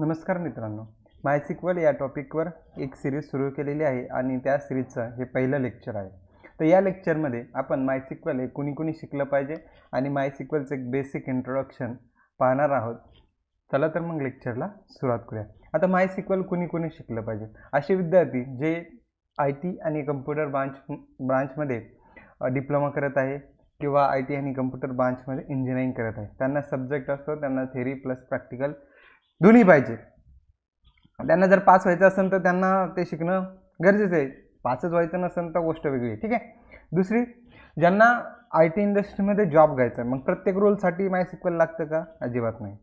नमस्कार मित्रांनो, MySQL या टॉपिकवर एक सिरीज सुरू केलेली आहे आणि त्या सिरीजचं हे पहिलं लेक्चर आहे. तर या लेक्चरमध्ये आपण MySQL हे कुणी शिकलं पाहिजे आणि MySQLचं एक बेसिक इंट्रोडक्शन पाहणार आहोत. चला तर मग लेक्चरला सुरुवात करूया. आता MySQL कुणी शिकलं पाहिजे. असे विद्यार्थी जे IT आणि कम्प्युटर ब्रांचमध्ये डिप्लोमा करत आहे किंवा IT आणि कम्प्युटर ब्रांचमध्ये इंजिनिअरिंग करत आहे. त्यांना सब्जेक्ट असतो, त्यांना थेरी प्लस प्रॅक्टिकल दोन्ही पाहिजे. त्यांना जर पास व्हायचं असेल तर त्यांना ते शिकणं गरजेचं आहे. पासच व्हायचं नसेल तर गोष्ट वेगळी आहे. ठीक आहे. दुसरी, ज्यांना IT इंडस्ट्रीमध्ये जॉब घ्यायचा आहे, मग प्रत्येक रोलसाठी MySQL लागतं का? अजिबात नाही.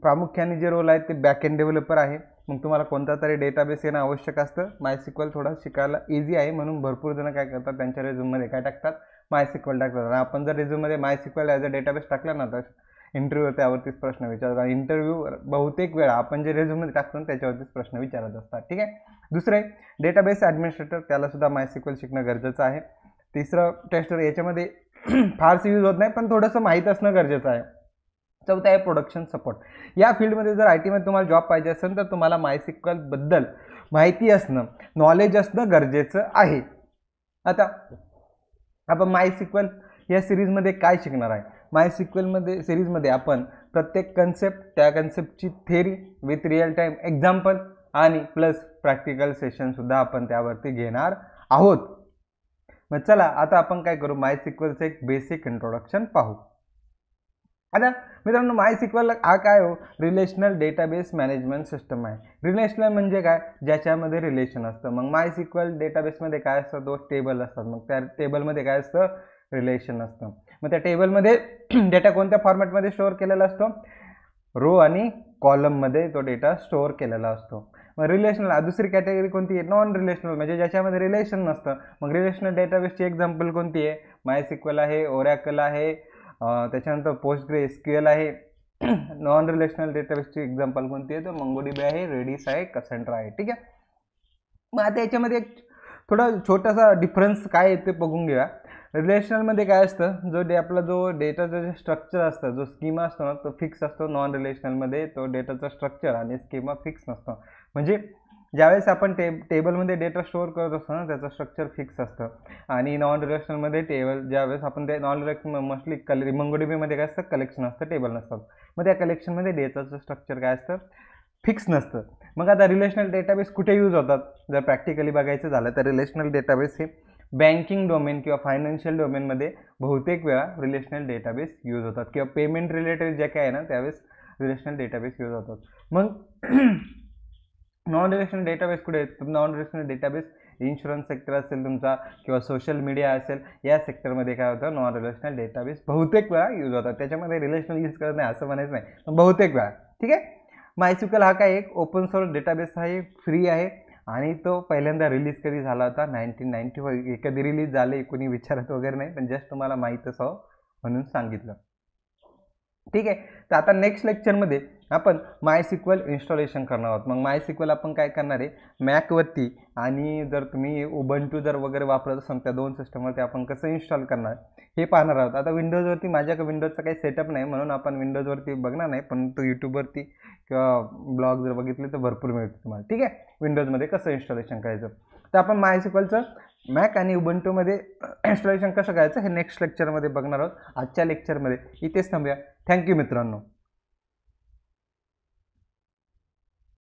प्रामुख्याने जे रोल आहेत ते बॅक एंड डेव्हलपर आहे. मग तुम्हाला कोणता तरी डेटाबेस येणं आवश्यक असतं. MySQL थोडा शिकायला इझी आहे म्हणून भरपूर जण काय करतात, त्यांच्या रेझ्यूममध्ये काय टाकतात, MySQL टाकतात. आणि आपण जर रेझ्यूममध्ये MySQL ॲज अ डेटाबेस टाकला ना तर इंटरव्ह्यू त्यावरतीच प्रश्न विचारतात. आणि इंटरव्ह्यू बहुतेक वेळा आपण जे रेझ्यूममध्ये टाकतो त्याच्यावरतीच प्रश्न विचारत असतात. ठीक आहे. दुसरे, डेटाबेस ॲडमिनिस्ट्रेटर, त्यालासुद्धा MySQL शिकणं गरजेचं आहे. तिसरं, टेस्टर, याच्यामध्ये फारसं यूज होत नाही पण थोडंसं माहीत असणं गरजेचं आहे. चौथा आहे प्रोडक्शन सपोर्ट. या फील्डमध्ये जर IT मध्ये तुम्हाला जॉब पाहिजे असेल तर तुम्हाला MySQL बद्दल माहिती असणं, नॉलेज असणं गरजेचं आहे. आता आपण MySQL या सिरीजमध्ये काय शिकणार आहे? MySQL सिरीजमध्ये आपण प्रत्येक कन्सेप्ट, त्या कन्सेप्टची theory with real time example आणि प्लस प्रॅक्टिकल सेशनसुद्धा आपण त्यावरती घेणार आहोत. मग चला आता आपण काय करू, MySQLचं एक बेसिक इंट्रोडक्शन पाहू. आता मित्रांनो, MySQL हा काय हो, रिलेशनल डेटाबेस मॅनेजमेंट सिस्टम आहे. रिलेशनल म्हणजे काय, ज्याच्यामध्ये रिलेशन असतं. मग MySQL डेटाबेसमध्ये काय असतं, तो टेबल असतात. मग त्या टेबलमध्ये काय असतं, रिलेशन असतं. मग त्या टेबलमध्ये डेटा कोणत्या फॉर्मॅटमध्ये स्टोअर केलेला असतो, रो आणि कॉलममध्ये तो डेटा स्टोअर केलेला असतो. मग रिलेशनल दुसरी कॅटेगरी कोणती आहे, नॉन रिलेशनल, म्हणजे ज्याच्यामध्ये रिलेशन नसतं. मग रिलेशनल डेटाबेसची एक्झाम्पल कोणती आहे, MySQL आहे, ओरॅकल आहे, त्याच्यानंतर PostgreSQL आहे. नॉन रिलेशनल डेटाबेसची एक्झाम्पल कोणती आहे, तर MongoDB आहे, रेडिस आहे, कसेंट्रा आहे. ठीक आहे. मग आता याच्यामध्ये एक थोडा छोटासा डिफरन्स काय आहे ते बघून घेऊया. रिलेशनलमध्ये काय असतं, आपला जो डेटाचं जे स्ट्रक्चर असतं, जो स्कीमा असतो ना, तो फिक्स असतो. नॉन रिलेशनलमध्ये तो डेटाचा स्ट्रक्चर आणि स्कीमा फिक्स नसतो. म्हणजे ज्यावेळेस आपण टेबलमध्ये डेटा स्टोअर करत असतो ना, त्याचं स्ट्रक्चर फिक्स असतं. आणि नॉन रिलेशनलमध्ये ज्यावेळेस आपण ते नॉन रिलेशनल मोस्टली MongoDBमध्ये काय असतं, कलेक्शन असतं, टेबल नसतात. मग त्या कलेक्शनमध्ये डेटाचं स्ट्रक्चर काय असतं, फिक्स नसतं. मग आता रिलेशनल डेटाबेस कुठे यूज होतात, जर प्रॅक्टिकली बघायचं झालं तर रिलेशनल डेटाबेस हे बँकिंग डोमेन किंवा फायनान्शियल डोमेनमध्ये बहुतेक वेळा रिलेशनल डेटाबेस यूज होतात. किंवा पेमेंट रिलेटेड जे काय आहे ना, त्यावेळेस रिलेशनल डेटाबेस यूज होतात. मग नॉन रिलेशनल डेटाबेस कुठे आहेत, non relational database insurance sector असेल तुमचा किंवा सोशल मीडिया असेल, या सेक्टरमध्ये काय होतं, नॉन रिलेशनल डेटाबेस बहुतेक वेळा यूज होतात. त्याच्यामध्ये रिलेशनल यूज करत नाही असं म्हणायचं नाही, पण बहुतेक वेळा. ठीक आहे. MySQL हा काय एक ओपन सोर्स डेटाबेस आहे, फ्री आहे आणि तो पहिल्यांदा रिलीज कधी झाला होता, 1995. कधी रिलीज झाले कोणी विचारत वगैरे नाही, पण जस्ट तुम्हाला माहीत असावं म्हणून सांगितलं. ठीक आहे. तर आता नेक्स्ट लेक्चरमध्ये आपण MySQL इन्स्टॉलेशन करणार आहोत. मग MySQL आपण काय करणार आहे, मॅकवरती आणि जर तुम्ही उबंटू जर वगैरे वापरत असाल त्या दोन सिस्टमवरती आपण कसं इन्स्टॉल करणार हे पाहणार आहोत. आता विंडोजवरती माझ्याकडे विंडोजचा काही सेटअप नाही म्हणून आपण विंडोजवरती बघणार नाही, पण तो यूट्यूबवरती किंवा ब्लॉग जर बघितले तर भरपूर मिळते तुम्हाला. ठीक आहे. विंडोजमध्ये कसं इन्स्टॉलेशन करायचं, तर आपण MySQLचं मॅक आणि उबंटूमध्ये इन्स्टॉलेशन कसं करायचं हे नेक्स्ट लेक्चरमध्ये बघणार आहोत. आजच्या लेक्चरमध्ये इथेच थांबूया. थँक्यू मित्रांनो.